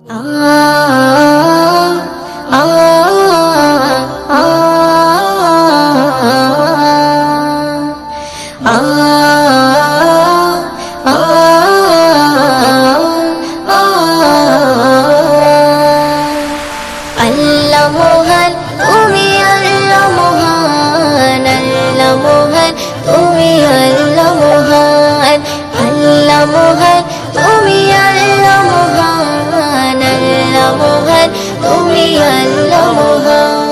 আল্লাহ মহান তুমি, আল্লাহ মহান, আল্লাহ মহান তুমি, আল্লাহ মহান, আল্লাহ মহান তুমি, আল্লাহ মহান, আল্লাহ মহান তুমি, আল্লাহ মহান।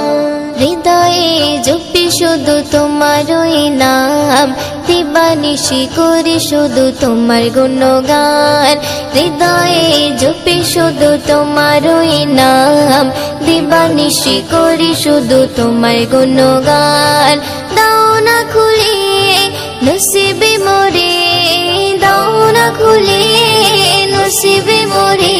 হৃদয়ে জপি শুধু তোমারই নাম, দিবানিশি করি শুধু তোমার গুণগান। হৃদয়ে জপি শুধু তোমারই নাম, দিবানিশি করি শুধু তোমার গুণগান। দাও না খুলে নসিবে মোরে, দাও না খুলে নসিবে মোরে,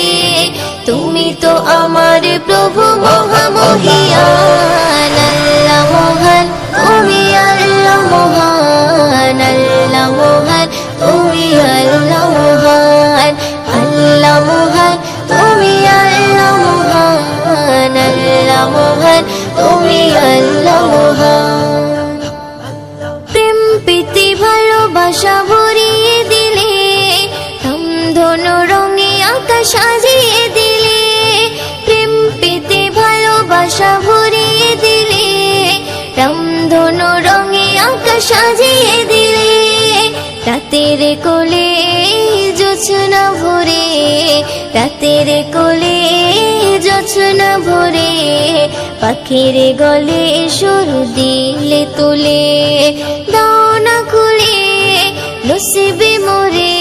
তুমি তো আমার প্রভু মহামহিয়ান। আল্লাহ মহান তুমি, আল্লাহ মহান, আল্লাহ মহান তুমি, আল্লাহ মহান, আল্লাহ মহান তুমি, আল্লাহ মহান, আল্লাহ মহান তুমি, আল্লাহ মহান। প্রেম প্রীতি ভালোবাসা ভরিয়ে দিলে, ধনু রঙে আকাশ সাজিয়ে দিলে, প্রেম প্রীতি ভালোবাসা ভরিয়ে দিলে, রামধনু রঙে আকাশ সাজিয়ে দিলে। রাতের কোলে জোছনা ভরে, রাতের কোলে জোছনা ভরে, পাখির গলে সুর দিলে তুলে। দাও না খুলে নসিবে মোরে,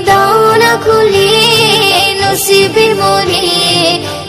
দাও না খুলে নসিবে মোরে,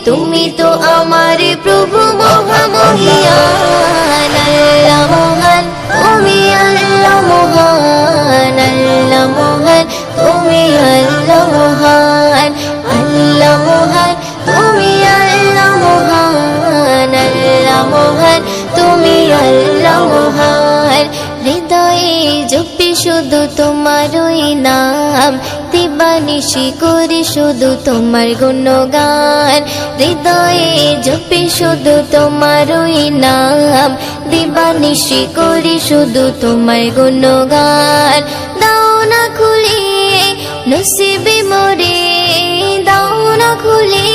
তুমি তো আমার প্রভু মহামহিয়ান। আল্লাহ মহান তুমি, আল্লাহ মহান, আল্লাহ মহান তুমি, আল্লাহ মহান, আল্লাহ মহান তুমি, আল্লাহ মহান, আল্লাহ মহান তুমি, আল্লাহ মহান। হৃদয়ে জপি শুধু তোমারই নাম, দিবানিশি করি শুধু তোমার গুণগান। হৃদয়ে জপি শুধু তোমারই নাম, দিবানিশি করি শুধু তোমার গুণগান। দাও না খুলে নসিবে মোরে, দাও না খুলে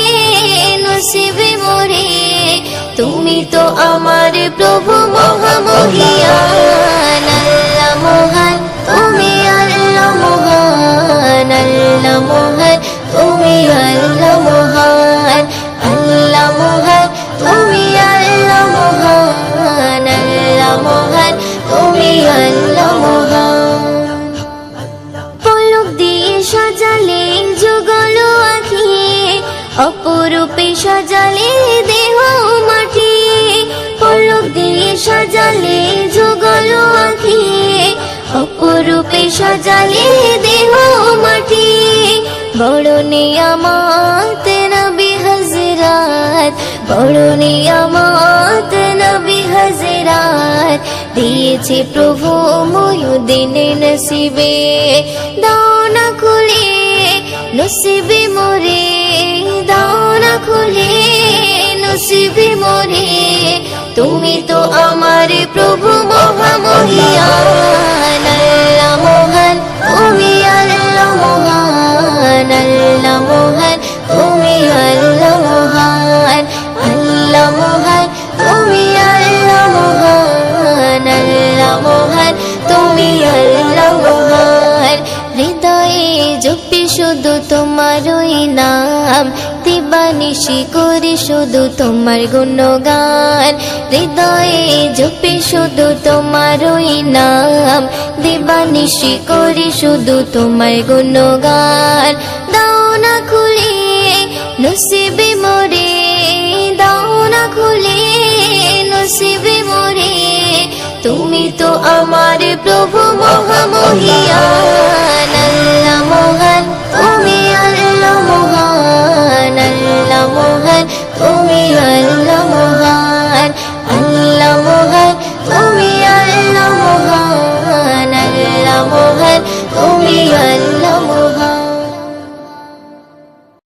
নসিবে মোরে, তুমি তো আমার প্রভু মহামহিয়ান। আল্লাহ মহান তুমি, আল্লাহ মহান, আল্লাহ মহান তুমি, আল্লাহ মহান, আল্লাহ মহান তুমি, আল্লাহ মহান, আল্লাহ মহান তুমি, আল্লাহ মহান। পলক দিয়ে সাজালে যুগল আঁখি, অপরূপে সাজালে দেহ মাটি। পলক দিয়ে সাজালে যুগল আঁখি, অপরূপে সাজালে দেহ মাটি। বড় নিয়ামত নবী হযরত, বড় নিয়ামত নবী হযরত, দিয়েছে প্রভু মুয়ুদ্দিন নসিবে। দাও না খুলে নসিবে মোরে, দাও না খুলে নসিবে মোরে, তুমি তো আমার প্রভু মহামহিয়ান। আল্লাহ মহান তুমি, আল্লাহ মহান, আল্লাহ মহান তুমি, আল্লাহ মহান, আল্লাহ মহান তুমি, আল্লাহ মহান, আল্লাহ মহান তুমি, আল্লাহ মহান। হৃদয়ে জপি শুধু তোমারই নাম, দিবানিশি করি শুধু তোমার গুণগান। হৃদয়ে জপি শুধু তোমারই নাম, দিবানিশি করি শুধু তোমার গুণগান। দাও না খুলে নসিবে মোরে, দাও না খুলে নসিবে মোরে, তুমি তো আমার প্রভু মহামহিয়ান।